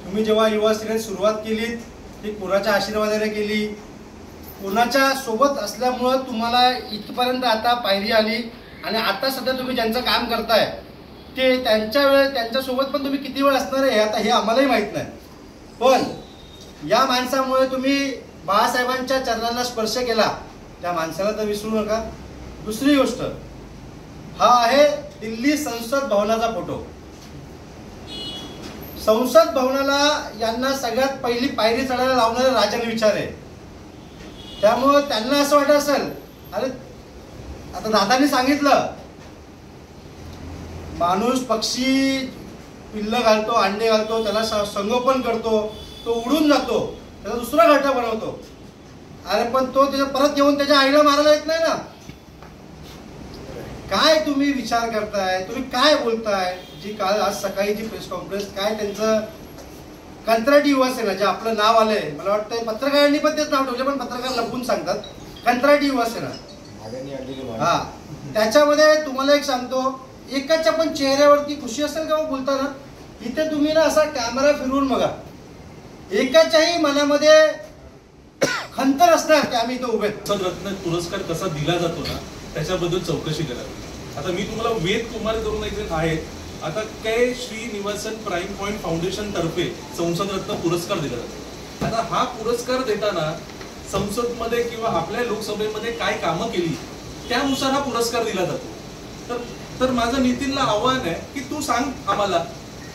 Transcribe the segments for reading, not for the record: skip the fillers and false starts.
तुम्ही जेव्हा युवा सेनेत सुरुवात केली ती कोणाच्या आशीर्वादाने केली, कोणाच्या सोबत असल्यामुळं तुम्हाला इथपर्यंत आता पायरी आली आणि आता सध्या तुम्ही ज्यांचं काम करताय ते त्यांच्यासोबत पण तुम्ही किती वेळ असणार आहे आता हे आम्हालाही माहीत नाही. पण या माणसामुळे तुम्ही बाळासाहेबांच्या चरणांना स्पर्श केला, त्या माणसाला तर विसरू नका. दुसरी गोष्ट, हा आहे दिल्ली संसद भवनाचा फोटो. संसद भवनाला यांना सगळ्यात पहिली पायरी चढायला लावणारे राजन विचारे. त्यामुळं त्यांना असं वाटत असेल, अरे आता दादांनी सांगितलं माणूस पक्षी पिल्ल घालतो, अंडे घालतो, त्याला संगोपन करतो, तो उडून जातो, त्याचा दुसरा घरटा बनवतो. अरे पण तो त्याच्या परत येऊन त्याच्या आईला मारायला येत नाही ना. काय तुम्ही विचार करताय, तुम्ही काय बोलताय? जी काल आज सकाळी जी प्रेस कॉन्फरन्स, काय त्यांचं कंत्राटी युवा सेना जे आपलं नाव आलंय, मला वाटतं पत्रकारांनी पण तेच नाव ठेवले, पण पत्रकार लपून सांगतात कंत्राटी युवा सेना. हा, त्याच्यामध्ये तुम्हाला एक सांगतो, एकाच्या पण चेहऱ्यावरती खुशी असेल का बोलताना? इथे तुम्ही ना असा कॅमेरा फिरवून बघा, एकाच्याही मनामध्ये खंतर असणार की आम्ही इथं उभे. रत्न पुरस्कार कसा दिला जातो ना त्याच्याबद्दल चौकशी करावी. आता मी तुम्हाला वेद कुमार करून एक जण आहेत, आता काय श्रीनिवासन प्राईम पॉइंट फाउंडेशन तर्फे संसद रत्न पुरस्कार दिला जातो. आता हा पुरस्कार देताना संसदमध्ये किंवा आपल्या लोकसभेमध्ये काय कामं केली त्यानुसार हा पुरस्कार दिला जातो. तर माझं नितीनला आव्हान आहे की तू सांग आम्हाला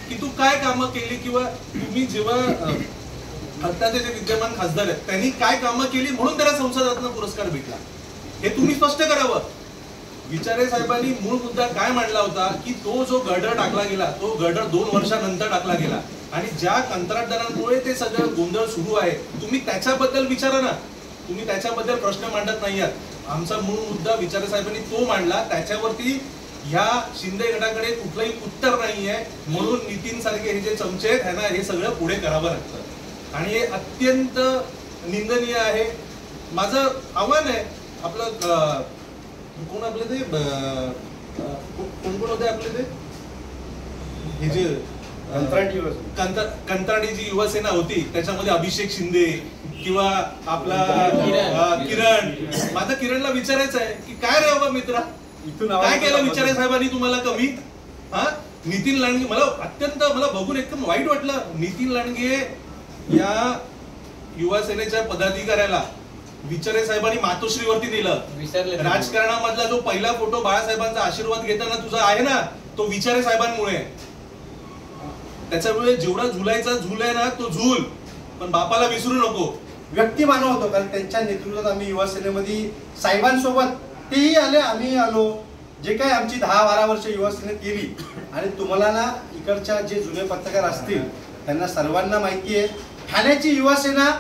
की तू काय कामं केली, किंवा तुम्ही जेव्हा आत्ताचे जे विद्यमान खासदार आहेत त्यांनी काय कामं केली म्हणून त्याला संसद रत्न पुरस्कार भेटला, हे तुम्ही स्पष्ट करावं. विचारे साहेबांनी मूळ मुद्दा काय मांडला होता की तो जो गर्डर टाकला गेला तो गर्डर 2 वर्षानंतर टाकला गेला आणि ज्या कंत्राटदारांमुळे ते सगळं गोंधळ सुरू आहे तुम्ही त्याच्याबद्दल विचारा ना. तुम्ही त्याच्याबद्दल प्रश्न मांडत नाही आहात. आमचा मूळ मुद्दा विचारे साहेबांनी तो मांडला, त्याच्यावरती ह्या शिंदे गटाकडे कुठलंही उत्तर नाहीये. म्हणून नितीन सारखे हे जे चमचे आहेत ह्यांना हे सगळं पुढे करावं लागतं आणि हे अत्यंत निंदनीय आहे. माझं आव्हान आहे, आपलं कोण आपले ते कोण होते आपले ते हे जे कंत्राटी जी युवा सेना होती त्याच्यामध्ये अभिषेक शिंदे किंवा आपला किरण. माझं किरणला विचारायचं आहे की काय रे बाबा मित्रा, काय केलं विचारे साहेबांनी तुम्हाला कमी? हा, नितीन लांडगे, मला बघून एकदम वाईट वाटलं. नितीन लांडगे या युवा सेनेच्या पदाधिकाऱ्याला विचारे साहेबांनी मातोश्रीवरती दिलं. राजकारणामधला जो पहिला फोटो बाळासाहेबांचा आशीर्वाद घेताना तुझा आहे ना, तो विचारे साहेबांमुळे. त्याच्यामुळे जेवढा झुलायचा झूल आहे ना तो झूल, पण बापाला विसरू नको. व्यक्ती मानव होतो, कारण त्यांच्या नेतृत्वात आम्ही युवा सेनेमध्ये साहेबांसोबत तेही आले, आम्ही आलो. जे काही आमची 10-12 वर्ष युवा सेनेत केली आणि तुम्हाला ना इकडच्या जे जुने पत्रकार असतील त्यांना सर्वांना माहिती आहे, ठाण्याची युवा सेना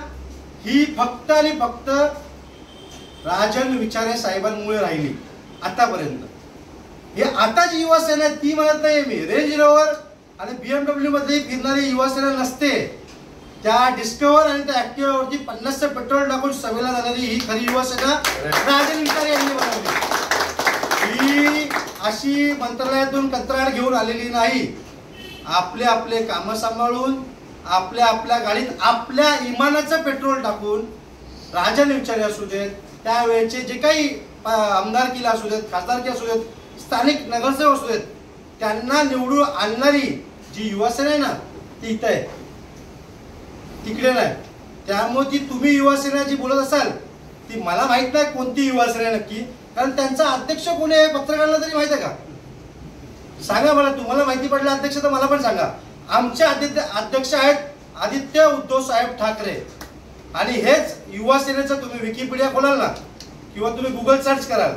ही फक्त आणि फक्त राजन विचारे साहेबांमुळे राहिली आतापर्यंत. हे आता जी युवा सेना ती म्हणत नाही मी, रेंज रोवर आणि BMW मध्ये फिरणारी युवा सेना नसते. त्या डिस्कवर आणि त्या ऍक्टिव्हावरती 50 पेट्रोल टाकून सभेला जाणारी ही खरी युवा सेना राजन विचारे यांनी बनवली. ही अशी मंत्रालयातून कंत्राट घेऊन आलेली नाही. आपले आपले कामं सांभाळून आपल्या आपल्या गाडीत आपल्या इमानाचं पेट्रोल टाकून राजन विचारे असू देत, त्यावेळेचे जे काही आमदारकीला असू देत, खासदारकी असू देत, स्थानिक नगरसेवक असू देत, त्यांना निवडून आणणारी जी युवा सेना आहे ना ती इथं आहे, तिकडे नाही. त्यामुळे ती तुम्ही युवा सेना जी बोलत असाल ती मला माहित नाही कोणती युवा सेना नक्की, कारण त्यांचा अध्यक्ष कोणी आहे पत्रकारांना तरी माहित आहे का? सांगा मला, तुम्हाला माहिती पडलं अध्यक्ष तर मला पण सांगा. आमचे अध्यक्ष आहेत आदित्य उद्धव साहेब ठाकरे आणि हेच युवा सेनेचं तुम्ही विकिपीडिया खोलाल ना किंवा तुम्ही गुगल सर्च कराल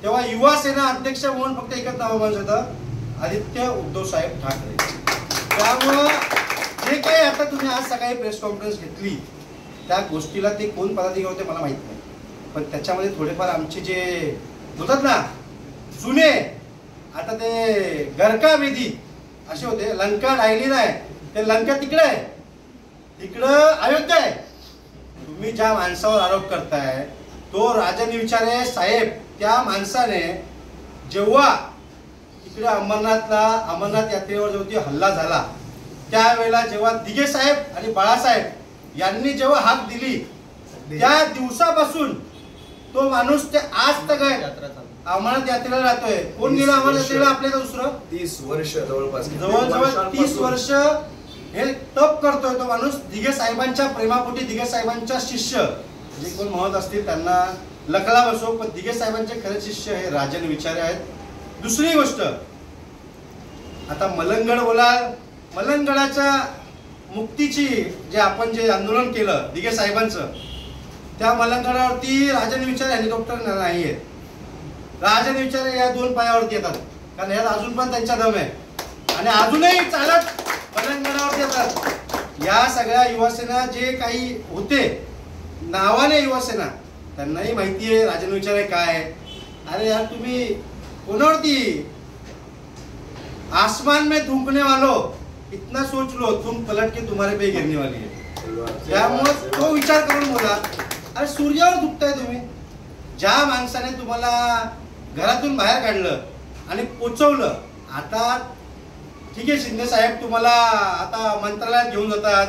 तेव्हा युवा सेना अध्यक्ष म्हणून फक्त एकच नाव माणूस होतं, आदित्य उद्धव साहेब ठाकरे. त्यामुळं जे काही आता तुम्ही आज सकाळी प्रेस कॉन्फरन्स घेतली त्या गोष्टीला ते कोण पदाधिकारी होते मला माहित नाही, पण त्याच्यामध्ये थोडेफार आमचे जे बोलतात ना जुने, आता ते गरका वेदी असे होते. लंका राहिली नाही, ते लंका तिकडे आहे, तिकडं अयोध्या आहे. तुम्ही ज्या माणसावर आरोप करताय तो राजन विचारे साहेब, त्या माणसाने जेव्हा इकडे अमरनाथ यात्रेवर जो हल्ला झाला त्यावेळेला जेव्हा दिघे साहेब आणि बाळासाहेब यांनी जेव्हा हाक दिली त्या दिवसापासून तो माणूस ते आज तक अमरनाथ यात्रेला राहतोय. कोण गेला अमरनाथ यात्रेला आपल्या दुसरं? 30 वर्ष जवळपास, जवळजवळ 30 वर्ष हे तप करतोय तो माणूस. दिघे साहेबांच्या प्रेमापोटी, दिघे साहेबांच्या शिष्य जे कोण म्हणत असतील त्यांना लकला बसो, पण दिघे साहेबांचे खरे शिष्य हे राजन विचारे आहेत. दुसरी गोष्ट, आता मलंगड बोलाल, मलंगडाच्या मुक्तीची जे आपण जे आंदोलन केलं दिघे साहेबांचं, त्या मलंगडावरती राजन विचारे हेलिकॉप्टर नाही आहेत. राजन विचारे या 2 पायावरती येतात, कारण यात अजून पण त्यांच्या दम आहे आणि अजूनही चालत मलंगडावरती येतात. या सगळ्या युवासेना जे काही होते नावाने युवासेना, त्यांनाही माहिती आहे राजन विचारे काय आहे. अरे यार तुम्ही कोणावरती, आसमान में थूकने वालो इतना सोच लो, तुम पलट के तुम्हारे पे गिरने वाली है. त्यामुळे तो विचार करून बोला. अरे सूर्यावर थुकताय तुम्ही. ज्या माणसाने तुम्हाला घरातून बाहेर काढलं आणि पोचवलं, आता ठीक आहे शिंदे साहेब तुम्हाला आता मंत्रालयात घेऊन जातात,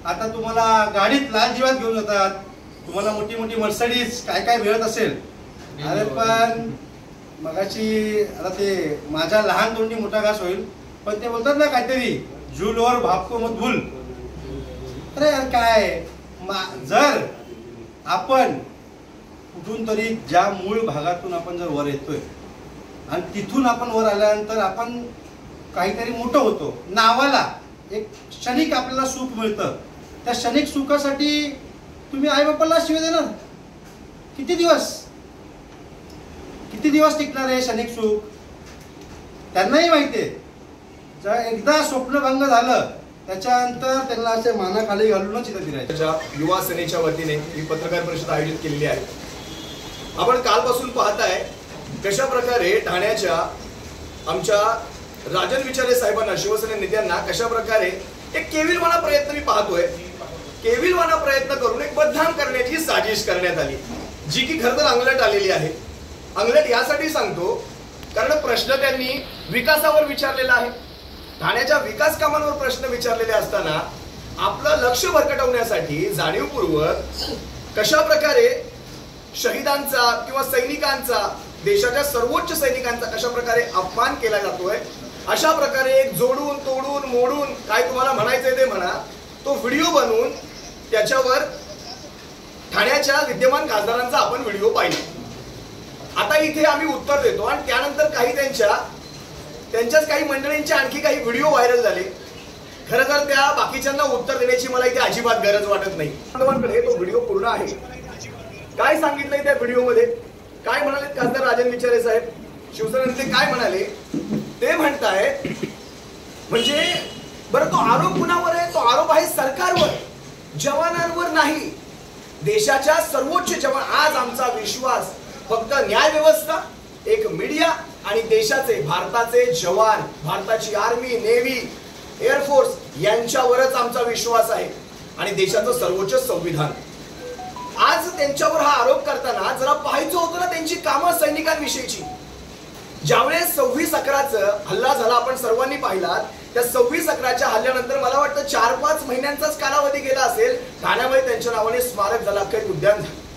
आता तुम्हाला गाडीत लाल दिव्यात घेऊन जातात, तुम्हाला मोठी मोठी मर्सिडीज काय काय मिळत असेल. अरे पण मगाशी आता ते माझ्या लहान तोंडी मोठा घास होईल, पण ते बोलतात ना काहीतरी झूलवर भापको मत भूल. अरे यार काय, जर आपण कुठून तरी ज्या मूळ भागातून आपण जर वर येतोय आणि तिथून आपण वर आल्यानंतर आपण काहीतरी मोठं होतो, नावाला एक क्षणिक आपल्याला सुख मिळतं, त्या क्षणिक सुखासाठी तुम्ही आई बापाला शिवाय देणार? किती दिवस टिकणार आहे क्षणिक सुख? त्यांनाही माहिती आहे, जर एकदा स्वप्नभंग झालं त्याच्यानंतर त्यांना असे मानाखाली घालूनच इथे फिरायचं. युवा सेनेच्या वतीने ही पत्रकार परिषद आयोजित केलेली आहे. आपण कालपासून पाहताय कशा प्रकारे ठाण्याच्या आमच्या राजन विचारे साहेबांना, शिवसेना नेत्यांना कशा प्रकारे एक केविलवाणा प्रयत्न मी पाहतोय. केविलवाणा प्रयत्न करून एक बदनाम करण्याची साजिश करण्यात आली, जी की खरं तर अंगलट आलेली आहे. अंगलट यासाठी सांगतो कारण प्रश्न त्यांनी विकासावर विचारलेला आहे. ठाण्याच्या विकास कामांवर प्रश्न विचारलेले असताना आपलं लक्ष भरकटवण्यासाठी जाणीवपूर्वक कशा प्रकारे शहीदांचा किंवा सैनिकांचा, देशाच्या सर्वोच्च सैनिकांचा कशा प्रकारे अपमान केला जातोय, अशा प्रकारे एक जोडून तोडून मोडून काय तुम्हाला म्हणायचंय ते म्हणा, तो व्हिडिओ बनवून त्याच्यावर ठाण्याच्या विद्यमान खासदारांचा आपण व्हिडिओ पाहिला. आता इथे आम्ही उत्तर देतो आणि त्यानंतर काही त्यांच्याच काही मंडळींचे आणखी काही व्हिडिओ व्हायरल झाले. खरं तर त्या बाकीच्यांना उत्तर देण्याची मला इथे अजिबात गरज वाटत नाही. तो व्हिडिओ पूर्ण आहे. काय सांगितलंय त्या व्हिडिओमध्ये, काय म्हणाले खासदार राजन विचारे साहेब, शिवसेना नेते काय म्हणाले ते म्हणताय. म्हणजे बरं, तो आरोप कुणावर आहे? तो आरोप आहे सरकारवर, जवानांवर नाही. देशाच्या सर्वोच्च जवान, आज आमचा विश्वास फक्त न्याय व्यवस्था, एक मीडिया आणि देशाचे, भारताचे जवान, भारताची आर्मी, नेव्ही, एअरफोर्स यांच्यावरच आमचा विश्वास आहे आणि देशाचं सर्वोच्च संविधान. आज त्यांच्यावर हा आरोप करताना जरा पाहायचं होतं ना त्यांची कामं सैनिकांविषयीची. ज्यावेळेस 26/11चा हल्ला झाला, आपण सर्वांनी पाहिलात. त्या 26/11च्या हल्ल्यानंतर मला वाटतं 4-5 महिन्यांचाच कालावधी गेला असेल, ठाण्यामध्ये त्यांच्या नावाने स्मारक झालं, अख्खं उद्यान झालं.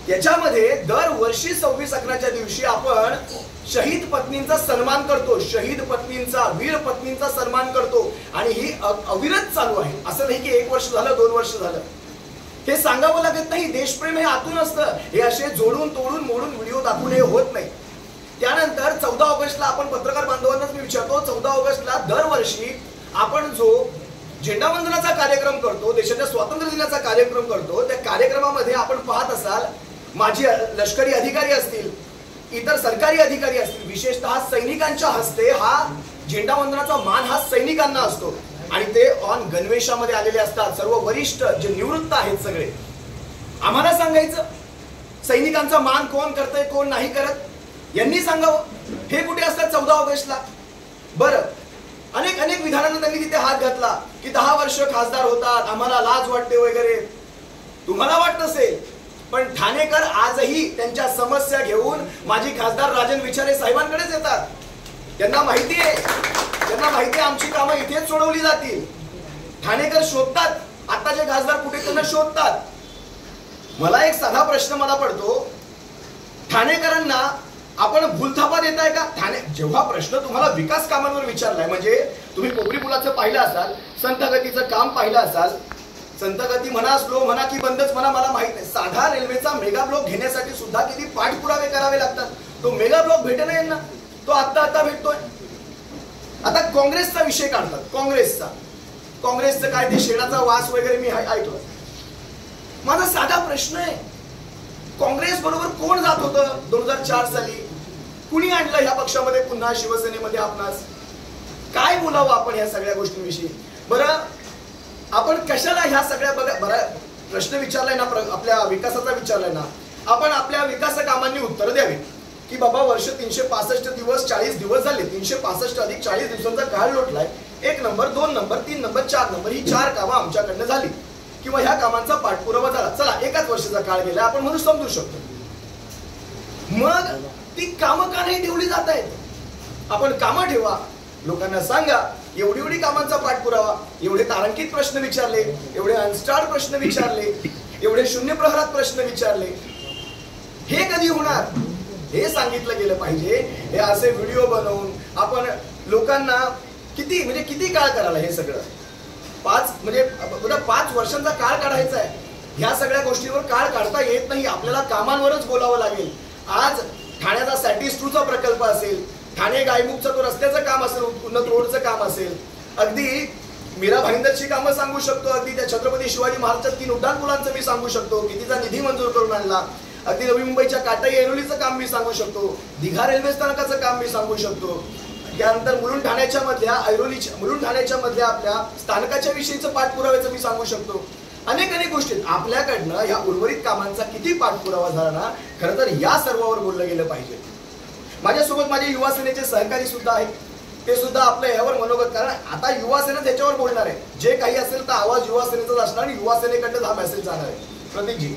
त्याच्यामध्ये दरवर्षी 26/11च्या दिवशी आपण शहीद पत्नींचा सन्मान करतो, शहीद पत्नींचा, वीर पत्नींचा सन्मान करतो आणि ही अविरत चालू आहे. असं नाही की 1 वर्ष झालं, 2 वर्ष झालं. हे सांगावं लागत नाही. देशप्रेम हे आतून असतं. हे असे जोडून तोडून मोडून व्हिडिओ दाखवून हे होत नाही. त्यानंतर 14 ऑगस्टला आपण पत्रकार बांधवांनाच मी विचारतो, 14 ऑगस्टला दरवर्षी आपण जो झेंडावंदनाचा कार्यक्रम करतो, देशाच्या स्वातंत्र्य दिनाचा कार्यक्रम करतो, त्या कार्यक्रमामध्ये आपण पाहत असाल माजी लष्करी अधिकारी असतील, इतर सरकारी अधिकारी असतील, विशेषतः सैनिकांच्या हस्ते हा झेंडावंदनाचा मान हा सैनिकांना असतो आणि ते ऑन गणवेशामध्ये आलेले असतात. सर्व वरिष्ठ जे निवृत्त आहेत सगळे. आम्हाला सांगायचं सैनिकांचा मान कोण करतंय कोण नाही करत, यांनी सांगावं. हे कुठे असतात 14 ऑगस्टला? बरं, अनेक विधानांना त्यांनी तिथे हात घातला की 10 वर्ष खासदार होतात, आम्हाला लाज वाटते वगैरे. तुम्हाला वाटत असेल, पण ठाणेकर आजही त्यांच्या समस्या घेऊन माजी खासदार राजन विचारे साहेबांकडेच येतात. त्यांना माहिती आहे त्यांना माहिती आहे आमची कामं इथेच सोडवली जातील. ठाणेकर शोधतात, आताचे खासदार कुठे त्यांना शोधतात. मला एक साधा प्रश्न मला पडतो, ठाणेकरांना आपण भूलथापा देताय का? जेव्हा प्रश्न तुम्हाला विकास कामांवर विचारलाय, म्हणजे तुम्ही कोपरी पुलाचं पाहिलं असाल, संत गतीचं काम पाहिलं असाल, संत गती म्हणा, स्लो म्हणा की बंदच म्हणा, मला माहित नाही. साधा रेल्वेचा मेगा ब्लॉक घेण्यासाठी सुद्धा किती पाठपुरावे करावे लागतात. तो मेगा ब्लॉक भेटत नाही ना, तो आता भेटतोय. आता काँग्रेसचा विषय काढतात, काँग्रेसचं काय ते शेणाचा वास वगैरे मी ऐकलं. माझा साधा प्रश्न आहे, काँग्रेस बरोबर कोण जात होतं 2004 साली? कुणी आणलं ह्या पक्षामध्ये पुन्हा शिवसेनेमध्ये आपणास? काय बोलावं आपण या सगळ्या गोष्टींविषयी? बरं, आपण कशाला ह्या सगळ्या बरं प्रश्न विचारलाय ना, आपल्या विकासाचा विचारलाय ना, आपण आपल्या विकास कामांनी उत्तर द्यावी की बाबा वर्ष 365 दिवस 40 दिवस झाले, 365 अधिक 40 दिवसांचा काळ लोटलाय. 1 नंबर 2 नंबर 3 नंबर 4 नंबर ही 4 कामं आमच्याकडनं झाली किंवा ह्या कामांचा पाठपुरावा झाला. चला, एकाच वर्षाचा काळ गेला, आपण म्हणून समजू शकतो. मग ती कामं का नाही ठेवली जात आहेत? आपण कामं ठेवा, लोकांना सांगा एवढी कामांचा पाठपुरावा, एवढे तारांकित प्रश्न विचारले, एवढे अनस्टार्ड प्रश्न विचारले, एवढे शून्य प्रहरात प्रश्न विचारले, हे कधी होणार हे सांगितलं गेलं पाहिजे. हे असे व्हिडिओ बनवून आपण लोकांना किती काळ करायला हे सगळं? 5 वर्षांचा काळ काढायचा आहे. ह्या सगळ्या गोष्टींवर काळ काढता येत नाही, आपल्याला कामांवरच बोलावं लागेल. आज ठाण्याचा सॅटिस 2चा प्रकल्प असेल, ठाणे गायमुखचं तो रस्त्याचं काम असेल, उन्नत रोडचं काम असेल, अगदी मीरा भाईंदरची कामं सांगू शकतो, अगदी त्या छत्रपती शिवाजी महाराजच्या 3 उड्डाणपुलांचं मी सांगू शकतो, कितीचा निधी मंजूर करून आणला, अगदी नवी मुंबईच्या काटाई ऐरोलीचं काम मी सांगू शकतो, दिघा रेल्वे स्थानकाचं काम मी सांगू शकतो, त्यानंतर मुलुंड ठाण्याच्या मधल्या आपल्या स्थानकाच्या विषयीचं पाठपुराव्याचं मी सांगू शकतो. अनेक गोष्टी आपल्याकडनं ह्या उर्वरित कामांचा किती पाठपुरावा झाला ना, खरं तर या सर्वावर बोललं गेलं पाहिजे. माझ्यासोबत माझे युवा सेनेचे सहकारी सुद्धा आहेत, ते सुद्धा आपल्या यावर मनोगत, कारण आता युवा सेना त्याच्यावर बोलणार आहे. जे काही असेल तर आवाज युवा सेनेचाच असणार आणि युवा सेनेकडनं हा मेसेज जाणार आहे. प्रतीकजी.